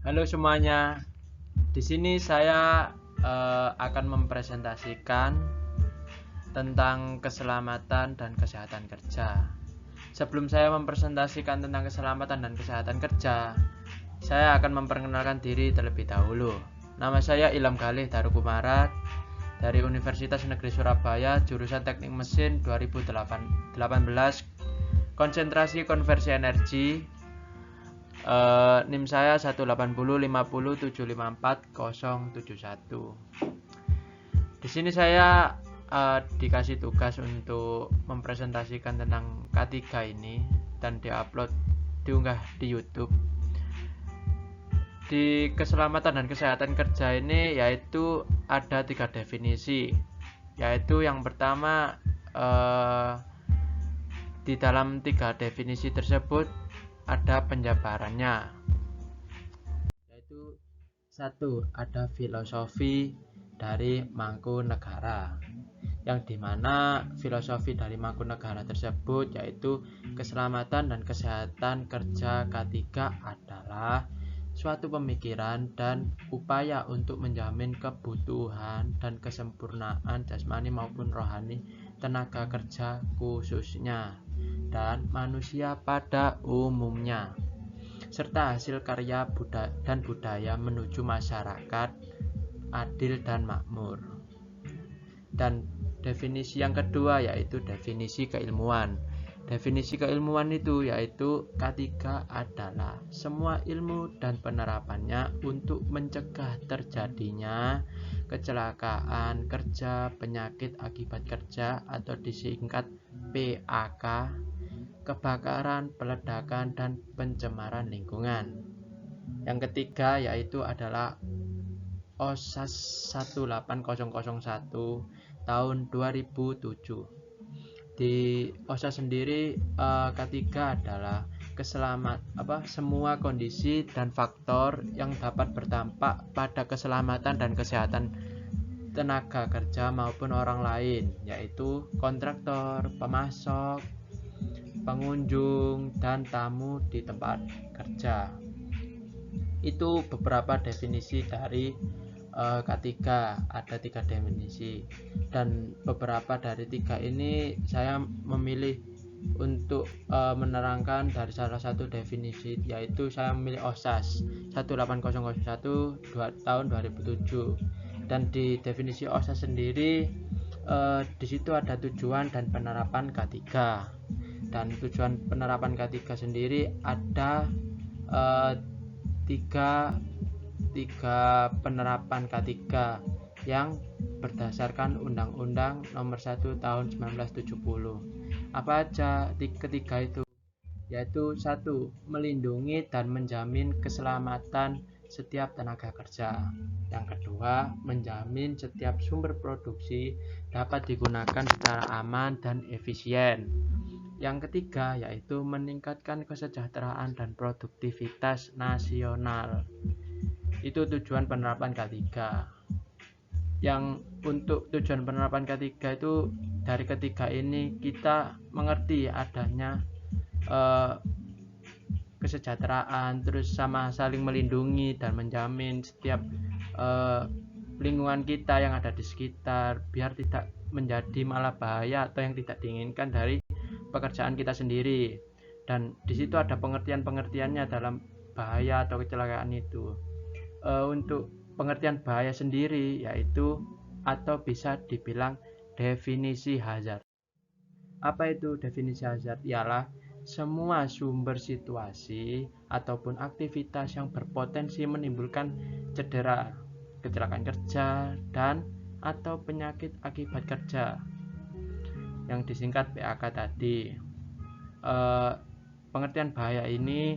Halo semuanya. Di sini saya akan mempresentasikan tentang keselamatan dan kesehatan kerja. Sebelum saya mempresentasikan tentang keselamatan dan kesehatan kerja, saya akan memperkenalkan diri terlebih dahulu. Nama saya Ilham Galih Darukumarat dari Universitas Negeri Surabaya, jurusan Teknik Mesin 2018, konsentrasi konversi energi. NIM saya 18050075471. Di sini saya dikasih tugas untuk mempresentasikan tentang K3 ini dan diunggah di YouTube. Di keselamatan dan kesehatan kerja ini yaitu ada 3 definisi. Yaitu yang pertama, di dalam 3 definisi tersebut ada penjabarannya, yaitu satu, ada filosofi dari Mangkunegara, yang dimana filosofi dari Mangkunegara tersebut yaitu keselamatan dan kesehatan kerja K3 adalah suatu pemikiran dan upaya untuk menjamin kebutuhan dan kesempurnaan jasmani maupun rohani tenaga kerja khususnya dan manusia pada umumnya, serta hasil karya dan budaya menuju masyarakat adil dan makmur. Dan definisi yang kedua yaitu definisi keilmuan. Definisi keilmuan itu yaitu K3 adalah semua ilmu dan penerapannya untuk mencegah terjadinya kecelakaan kerja, penyakit akibat kerja atau disingkat PAK, kebakaran, peledakan, dan pencemaran lingkungan. Yang ketiga yaitu adalah OSAS 18001 tahun 2007. Di OSAS sendiri K3 adalah semua kondisi dan faktor yang dapat berdampak pada keselamatan dan kesehatan tenaga kerja maupun orang lain, yaitu kontraktor, pemasok, pengunjung, dan tamu di tempat kerja. Itu beberapa definisi dari K3. Ada 3 definisi, dan beberapa dari 3 ini saya memilih untuk menerangkan dari salah satu definisi, yaitu saya memilih OSAS 18001 tahun 2007. Dan di definisi OSAS sendiri di situ ada tujuan dan penerapan K3. Dan tujuan penerapan K3 sendiri ada tiga penerapan K3 yang berdasarkan Undang-Undang Nomor 1 Tahun 1970. Apa aja ketiga itu? Yaitu satu, melindungi dan menjamin keselamatan setiap tenaga kerja. Yang kedua, menjamin setiap sumber produksi dapat digunakan secara aman dan efisien. Yang ketiga yaitu meningkatkan kesejahteraan dan produktivitas nasional. Itu tujuan penerapan K3. Yang untuk tujuan penerapan K3 itu, dari ketiga ini kita mengerti adanya kesejahteraan, terus sama saling melindungi dan menjamin setiap lingkungan kita yang ada di sekitar, biar tidak menjadi malah bahaya atau yang tidak diinginkan dari pekerjaan kita sendiri. Dan di situ ada pengertiannya dalam bahaya atau kecelakaan itu. Untuk pengertian bahaya sendiri yaitu atau bisa dibilang definisi hazard. Apa itu definisi hazard? Ialah semua sumber situasi ataupun aktivitas yang berpotensi menimbulkan cedera, kecelakaan kerja, dan atau penyakit akibat kerja, yang disingkat PAK tadi. Pengertian bahaya ini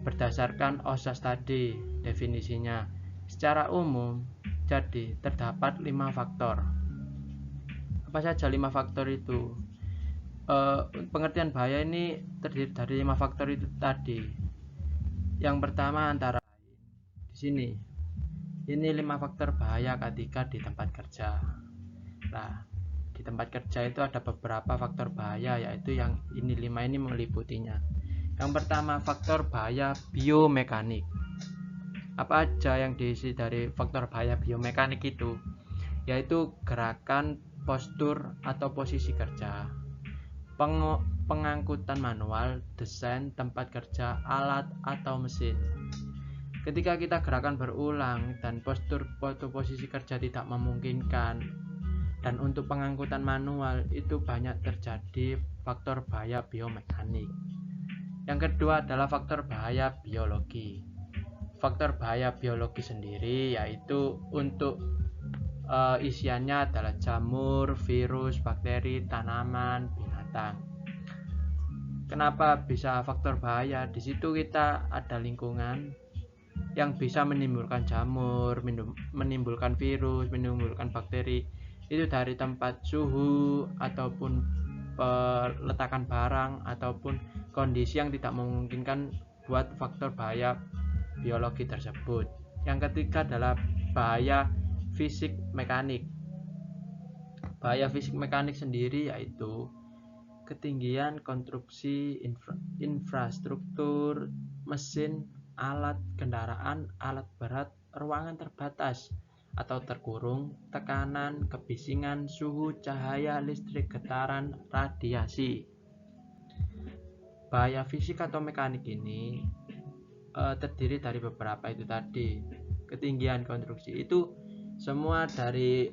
berdasarkan OSAS tadi definisinya. Secara umum, jadi terdapat 5 faktor. Apa saja 5 faktor itu? Pengertian bahaya ini terdiri dari 5 faktor itu tadi. Yang pertama antara lain di sini. Ini 5 faktor bahaya K3 di tempat kerja. Nah, di tempat kerja itu ada beberapa faktor bahaya, yaitu yang ini 5 ini meliputinya. Yang pertama, faktor bahaya biomekanik. Apa aja yang diisi dari faktor bahaya biomekanik itu? Yaitu gerakan, postur atau posisi kerja, pengangkutan manual, desain, tempat kerja, alat atau mesin. Ketika kita gerakan berulang dan postur atau posisi kerja tidak memungkinkan, dan untuk pengangkutan manual itu banyak terjadi faktor bahaya biomekanik. Yang kedua adalah faktor bahaya biologi. Faktor bahaya biologi sendiri yaitu untuk isiannya adalah jamur, virus, bakteri, tanaman, binatang. Kenapa bisa faktor bahaya? Di situ kita ada lingkungan yang bisa menimbulkan jamur, menimbulkan virus, menimbulkan bakteri. Itu dari tempat suhu ataupun peletakan barang ataupun kondisi yang tidak memungkinkan buat faktor bahaya biologi tersebut. Yang ketiga adalah bahaya fisik mekanik. Bahaya fisik mekanik sendiri yaitu ketinggian konstruksi infrastruktur, mesin, alat kendaraan, alat berat, ruangan terbatas atau terkurung, tekanan, kebisingan, suhu, cahaya, listrik, getaran, radiasi. Bahaya fisik atau mekanik ini terdiri dari beberapa itu tadi. Ketinggian konstruksi itu semua dari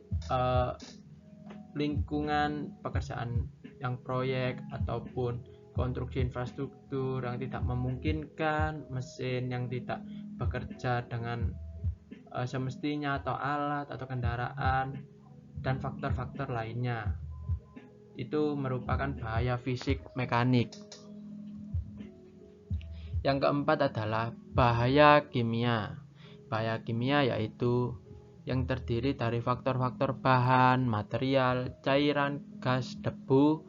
lingkungan pekerjaan yang proyek ataupun konstruksi infrastruktur yang tidak memungkinkan, mesin yang tidak bekerja dengan semestinya atau alat atau kendaraan dan faktor-faktor lainnya. Itu merupakan bahaya fisik mekanik. Yang keempat adalah bahaya kimia. Bahaya kimia yaitu yang terdiri dari faktor-faktor bahan, material, cairan, gas, debu,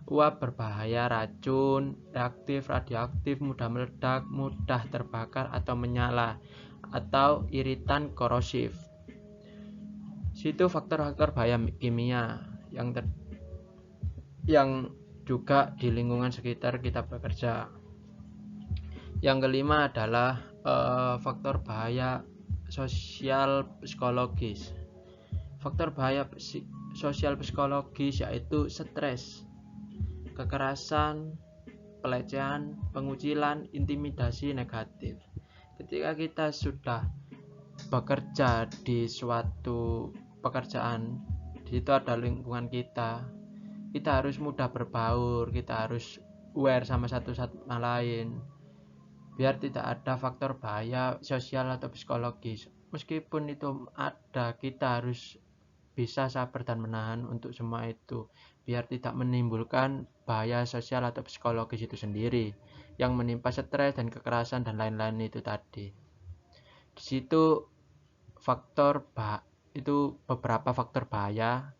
uap berbahaya, racun, reaktif, radioaktif, mudah meledak, mudah terbakar atau menyala, atau iritan korosif. Situ faktor-faktor bahaya kimia yang juga di lingkungan sekitar kita bekerja. Yang kelima adalah faktor bahaya sosial psikologis. Faktor bahaya sosial psikologis yaitu stres, kekerasan, pelecehan, pengucilan, intimidasi negatif. Ketika kita sudah bekerja di suatu pekerjaan, di situ ada lingkungan kita harus mudah berbaur, kita harus aware sama satu sama lain, biar tidak ada faktor bahaya sosial atau psikologis. Meskipun itu ada, kita harus bisa sabar dan menahan untuk semua itu, biar tidak menimbulkan bahaya sosial atau psikologis itu sendiri yang menimpa stres dan kekerasan dan lain-lain itu tadi. Di situ itu beberapa faktor bahaya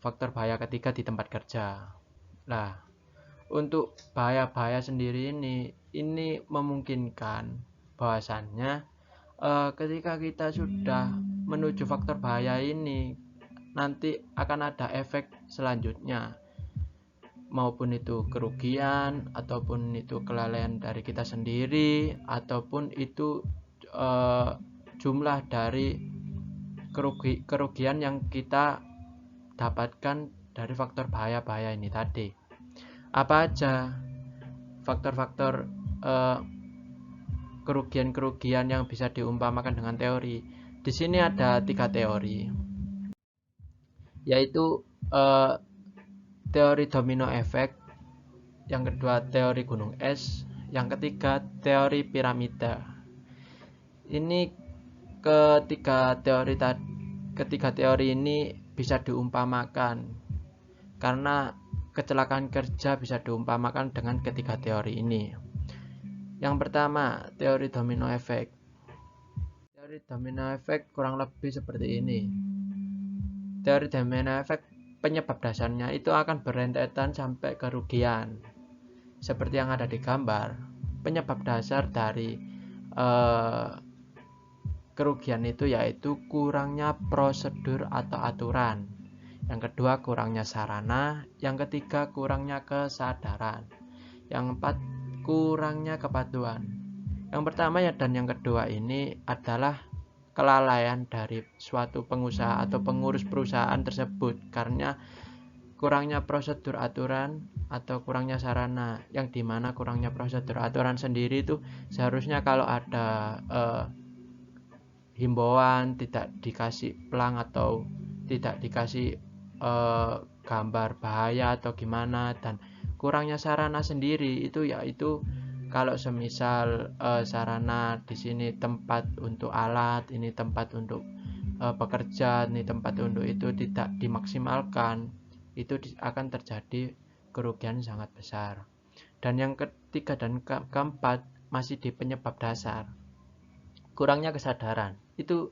faktor bahaya ketiga di tempat kerja. Nah, untuk bahaya-bahaya sendiri ini memungkinkan bahwasannya ketika kita sudah menuju faktor bahaya ini, nanti akan ada efek selanjutnya, maupun itu kerugian ataupun itu kelalaian dari kita sendiri ataupun itu jumlah dari kerugian yang kita dapatkan dari faktor bahaya-bahaya ini tadi. Apa aja faktor-faktor kerugian-kerugian yang bisa diumpamakan dengan teori? Di sini ada 3 teori, yaitu teori domino efek, yang kedua teori gunung es, yang ketiga teori piramida. Ini ketiga teori ini bisa diumpamakan karena kecelakaan kerja bisa diumpamakan dengan ketiga teori ini. Yang pertama, teori domino efek. Teori domino efek kurang lebih seperti ini. Teori domino efek penyebab dasarnya itu akan berentetan sampai kerugian. Seperti yang ada di gambar, penyebab dasar dari kerugian itu yaitu kurangnya prosedur atau aturan. Yang kedua, kurangnya sarana. Yang ketiga, kurangnya kesadaran. Yang keempat, kurangnya kepatuhan. Yang pertama ya dan yang kedua ini adalah kelalaian dari suatu pengusaha atau pengurus perusahaan tersebut karena kurangnya prosedur aturan atau kurangnya sarana, yang dimana kurangnya prosedur aturan sendiri itu seharusnya kalau ada himbauan tidak dikasih pelang atau tidak dikasih gambar bahaya atau gimana, dan kurangnya sarana sendiri itu yaitu kalau semisal sarana di sini tempat untuk alat, ini tempat untuk bekerja, ini tempat untuk itu tidak dimaksimalkan, itu akan terjadi kerugian sangat besar. Dan yang ketiga dan keempat masih di penyebab dasar, kurangnya kesadaran itu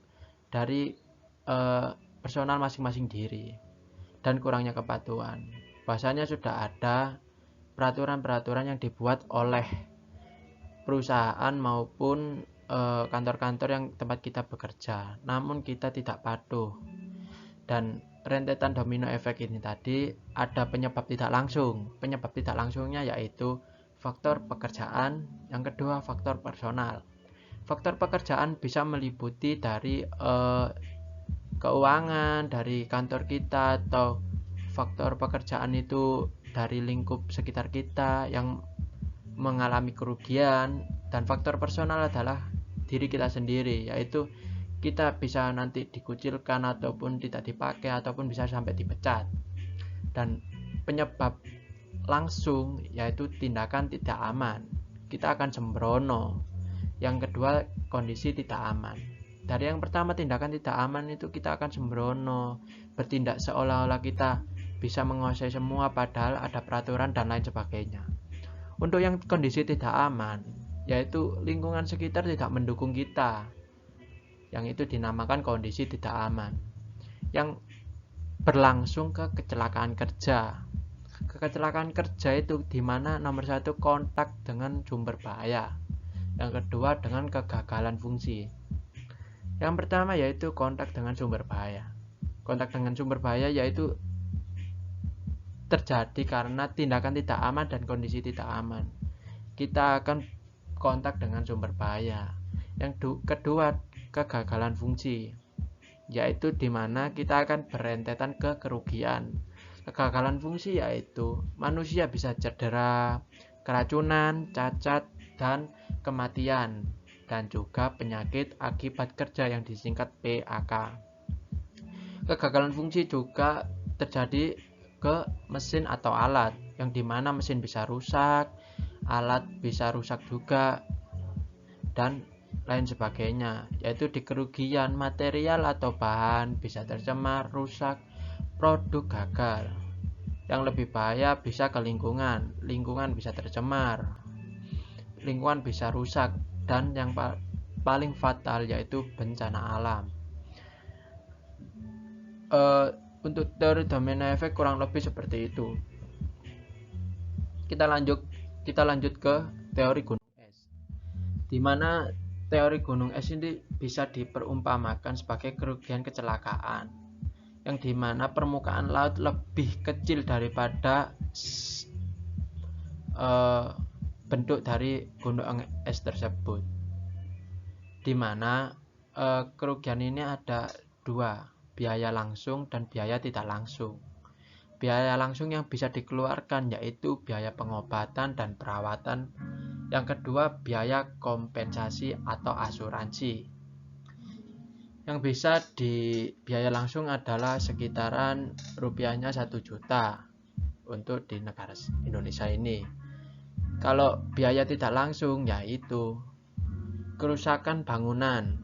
dari personal masing-masing diri dan kurangnya kepatuhan. Bahasanya sudah ada peraturan-peraturan yang dibuat oleh perusahaan maupun kantor-kantor yang tempat kita bekerja, namun kita tidak patuh. Dan rentetan domino efek ini tadi ada penyebab tidak langsung. Penyebab tidak langsungnya yaitu faktor pekerjaan, yang kedua faktor personal. Faktor pekerjaan bisa meliputi dari keuangan dari kantor kita, atau faktor pekerjaan itu dari lingkup sekitar kita yang mengalami kerugian. Dan faktor personal adalah diri kita sendiri, yaitu kita bisa nanti dikucilkan ataupun tidak dipakai ataupun bisa sampai dipecat. Dan penyebab langsung yaitu tindakan tidak aman, kita akan sembrono. Yang kedua kondisi tidak aman. Dari yang pertama tindakan tidak aman itu kita akan sembrono, bertindak seolah-olah kita bisa menguasai semua padahal ada peraturan dan lain sebagainya. Untuk yang kondisi tidak aman yaitu lingkungan sekitar tidak mendukung kita, yang itu dinamakan kondisi tidak aman, yang berlangsung ke kecelakaan kerja. Kecelakaan kerja itu dimana nomor satu kontak dengan sumber bahaya, yang kedua dengan kegagalan fungsi. Yang pertama yaitu kontak dengan sumber bahaya. Kontak dengan sumber bahaya yaitu terjadi karena tindakan tidak aman dan kondisi tidak aman. Kita akan kontak dengan sumber bahaya. Yang kedua kegagalan fungsi, yaitu dimana kita akan berentetan ke kerugian. Kegagalan fungsi yaitu manusia bisa cedera, keracunan, cacat, dan kematian, dan juga penyakit akibat kerja yang disingkat PAK. Kegagalan fungsi juga terjadi ke mesin atau alat, yang dimana mesin bisa rusak, alat bisa rusak juga, dan lain sebagainya, yaitu di kerugian material atau bahan bisa tercemar, rusak, produk gagal. Yang lebih bahaya bisa ke lingkungan, lingkungan bisa tercemar, lingkungan bisa rusak, dan yang paling fatal yaitu bencana alam. Untuk teori domino efek kurang lebih seperti itu. Kita lanjut ke teori gunung es, di mana teori gunung es ini bisa diperumpamakan sebagai kerugian kecelakaan, yang dimana permukaan laut lebih kecil daripada bentuk dari gunung es tersebut, dimana kerugian ini ada dua, biaya langsung dan biaya tidak langsung. Biaya langsung yang bisa dikeluarkan yaitu biaya pengobatan dan perawatan. Yang kedua biaya kompensasi atau asuransi. Yang bisa di biaya langsung adalah sekitaran rupiahnya 1 juta untuk di negara Indonesia ini. Kalau biaya tidak langsung yaitu kerusakan bangunan,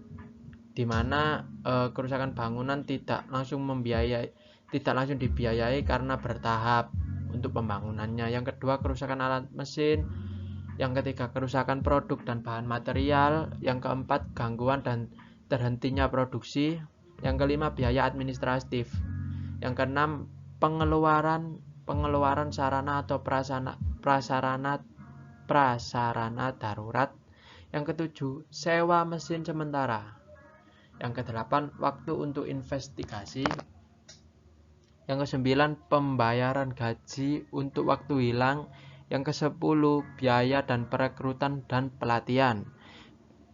di mana kerusakan bangunan tidak langsung dibiayai karena bertahap untuk pembangunannya. Yang kedua kerusakan alat mesin. Yang ketiga kerusakan produk dan bahan material. Yang keempat gangguan dan terhentinya produksi. Yang kelima biaya administratif. Yang keenam pengeluaran sarana atau prasarana darurat. Yang ketujuh sewa mesin sementara. Yang kedelapan waktu untuk investigasi. Yang ke-9 pembayaran gaji untuk waktu hilang. Yang ke-10 biaya dan perekrutan dan pelatihan.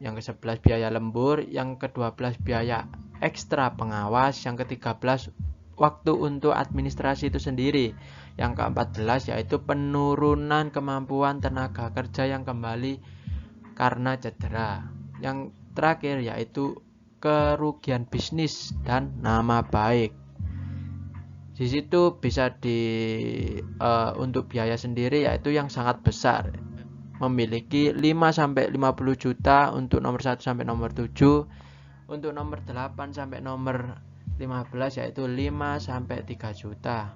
yang ke-11 biaya lembur, yang ke-12 biaya ekstra pengawas, yang ke-13 waktu untuk administrasi itu sendiri, yang ke-14 yaitu penurunan kemampuan tenaga kerja yang kembali karena cedera, yang terakhir yaitu kerugian bisnis dan nama baik. Di situ bisa untuk biaya sendiri yaitu yang sangat besar, memiliki 5-50 juta untuk nomor 1 sampai nomor 7, untuk nomor 8 sampai nomor 15 yaitu 5-3 juta.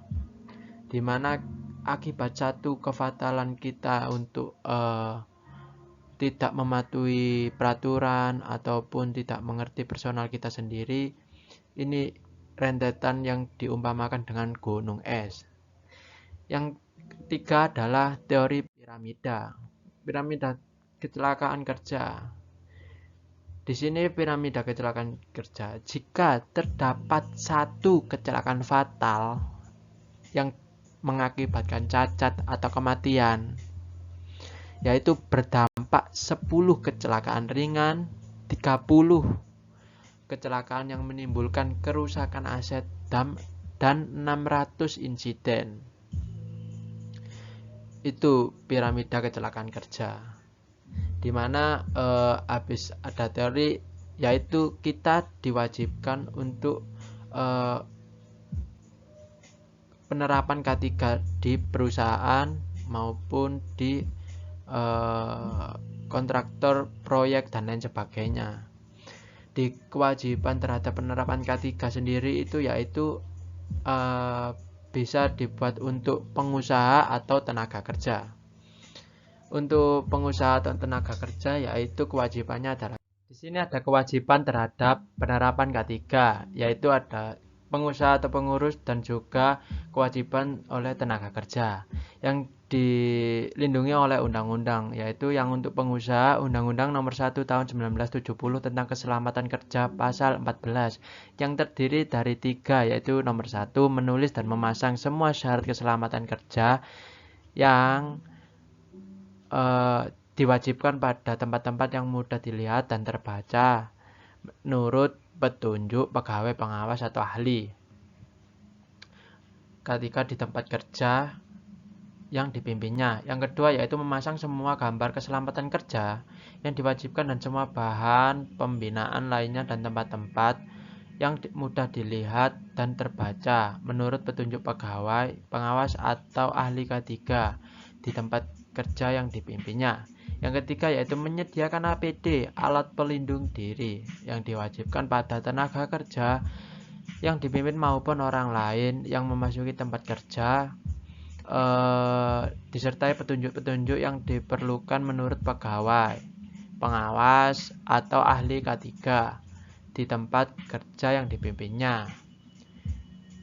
Dimana akibat satu kefatalan kita untuk tidak mematuhi peraturan ataupun tidak mengerti personal kita sendiri, ini rentetan yang diumpamakan dengan gunung es. Yang ketiga adalah teori piramida kecelakaan kerja. Di sini piramida kecelakaan kerja, jika terdapat satu kecelakaan fatal yang mengakibatkan cacat atau kematian, yaitu berdampak 10 kecelakaan ringan, 30 kecelakaan yang menimbulkan kerusakan aset dan 600 insiden. Itu piramida kecelakaan kerja, dimana habis ada teori yaitu kita diwajibkan untuk penerapan K3 di perusahaan maupun di kontraktor proyek dan lain sebagainya. Di kewajiban terhadap penerapan K3 sendiri itu yaitu bisa dibuat untuk pengusaha atau tenaga kerja. Untuk pengusaha atau tenaga kerja yaitu kewajibannya adalah, di sini ada kewajiban terhadap penerapan K3, yaitu ada pengusaha atau pengurus dan juga kewajiban oleh tenaga kerja yang dilindungi oleh undang-undang, yaitu yang untuk pengusaha Undang-Undang Nomor 1 Tahun 1970 tentang Keselamatan Kerja Pasal 14 yang terdiri dari 3, yaitu nomor 1 menulis dan memasang semua syarat keselamatan kerja yang diwajibkan pada tempat-tempat yang mudah dilihat dan terbaca menurut petunjuk pegawai pengawas atau ahli ketika di tempat kerja yang dipimpinnya. Yang kedua yaitu memasang semua gambar keselamatan kerja yang diwajibkan dan semua bahan pembinaan lainnya dan tempat-tempat yang mudah dilihat dan terbaca menurut petunjuk pegawai pengawas atau ahli K3 di tempat kerja yang dipimpinnya. Yang ketiga yaitu menyediakan APD, alat pelindung diri, yang diwajibkan pada tenaga kerja yang dipimpin maupun orang lain yang memasuki tempat kerja, disertai petunjuk-petunjuk yang diperlukan menurut pegawai, pengawas, atau ahli K3 di tempat kerja yang dipimpinnya.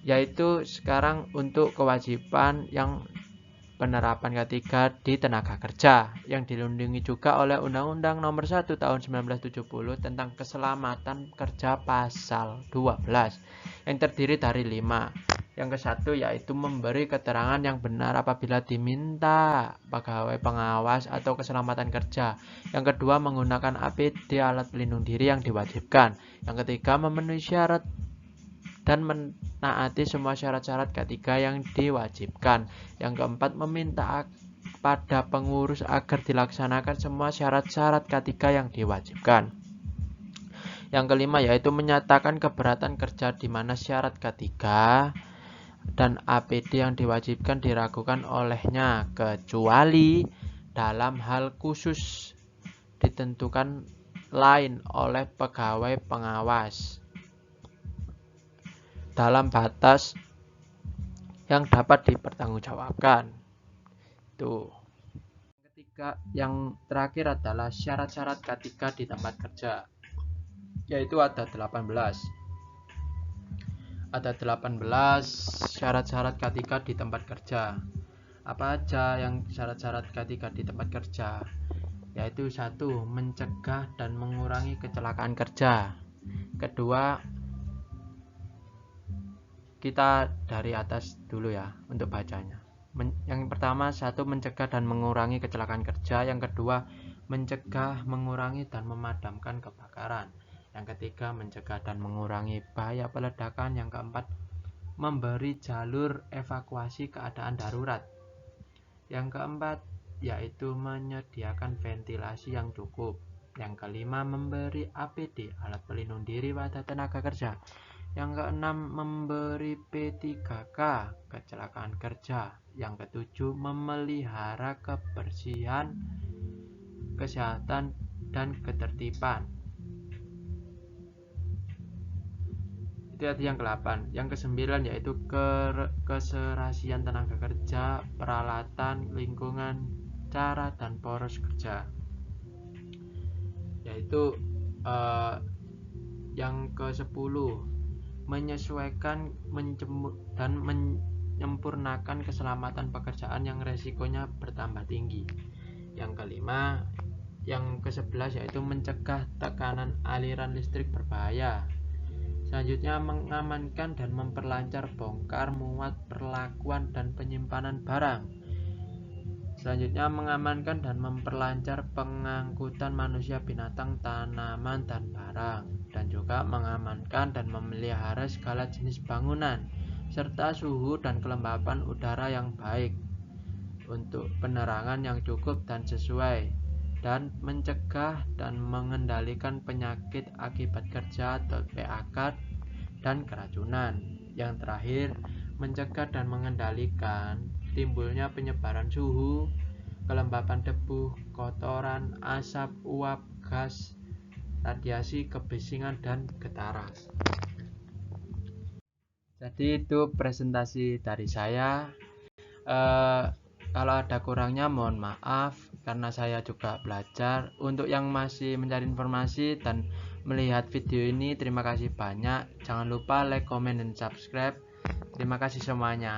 Yaitu sekarang untuk kewajiban yang penerapan K3 di tenaga kerja yang dilindungi juga oleh Undang-Undang Nomor 1 Tahun 1970 tentang Keselamatan Kerja Pasal 12 yang terdiri dari 5. Yang ke-1 yaitu memberi keterangan yang benar apabila diminta pegawai pengawas atau keselamatan kerja. Yang kedua menggunakan APD, alat pelindung diri yang diwajibkan. Yang ketiga memenuhi syarat dan menaati semua syarat-syarat K3 yang diwajibkan. Yang keempat meminta pada pengurus agar dilaksanakan semua syarat-syarat K3 yang diwajibkan. Yang kelima yaitu menyatakan keberatan kerja di mana syarat K3 dan APD yang diwajibkan diragukan olehnya kecuali dalam hal khusus ditentukan lain oleh pegawai pengawas dalam batas yang dapat dipertanggungjawabkan. Tuh. Ketiga, yang terakhir adalah syarat-syarat K3 di tempat kerja, yaitu ada 18. Ada 18 syarat-syarat K3 di tempat kerja. Apa aja yang syarat-syarat K3 di tempat kerja? Yaitu 1. Mencegah dan mengurangi kecelakaan kerja. Kedua, kita dari atas dulu ya untuk bacanya. Yang pertama 1. Mencegah dan mengurangi kecelakaan kerja. Yang kedua mencegah, mengurangi, dan memadamkan kebakaran. Yang ketiga, mencegah dan mengurangi bahaya peledakan. Yang keempat, memberi jalur evakuasi keadaan darurat. Yang keempat, yaitu menyediakan ventilasi yang cukup. Yang kelima, memberi APD, alat pelindung diri pada tenaga kerja. Yang keenam, memberi P3K, kecelakaan kerja. Yang ketujuh, memelihara kebersihan, kesehatan, dan ketertiban. Itu yang ke-8. Yang ke-9 yaitu keserasian tenaga kerja, peralatan, lingkungan, cara, dan poros kerja. Yaitu yang ke-10, menyesuaikan dan menyempurnakan keselamatan pekerjaan yang resikonya bertambah tinggi. Yang kelima, yang ke-11 yaitu mencegah tekanan aliran listrik berbahaya. Selanjutnya, mengamankan dan memperlancar bongkar muat, perlakuan, dan penyimpanan barang. Selanjutnya, mengamankan dan memperlancar pengangkutan manusia, binatang, tanaman, dan barang. Dan juga mengamankan dan memelihara segala jenis bangunan, serta suhu dan kelembapan udara yang baik untuk penerangan yang cukup dan sesuai, dan mencegah dan mengendalikan penyakit akibat kerja atau PAK dan keracunan. Yang terakhir, mencegah dan mengendalikan timbulnya penyebaran suhu, kelembapan debu, kotoran, asap, uap, gas, radiasi, kebisingan, dan getaran. Jadi itu presentasi dari saya. Kalau ada kurangnya mohon maaf, karena saya juga belajar. Untuk yang masih mencari informasi dan melihat video ini, terima kasih banyak. Jangan lupa like, comment, dan subscribe. Terima kasih semuanya.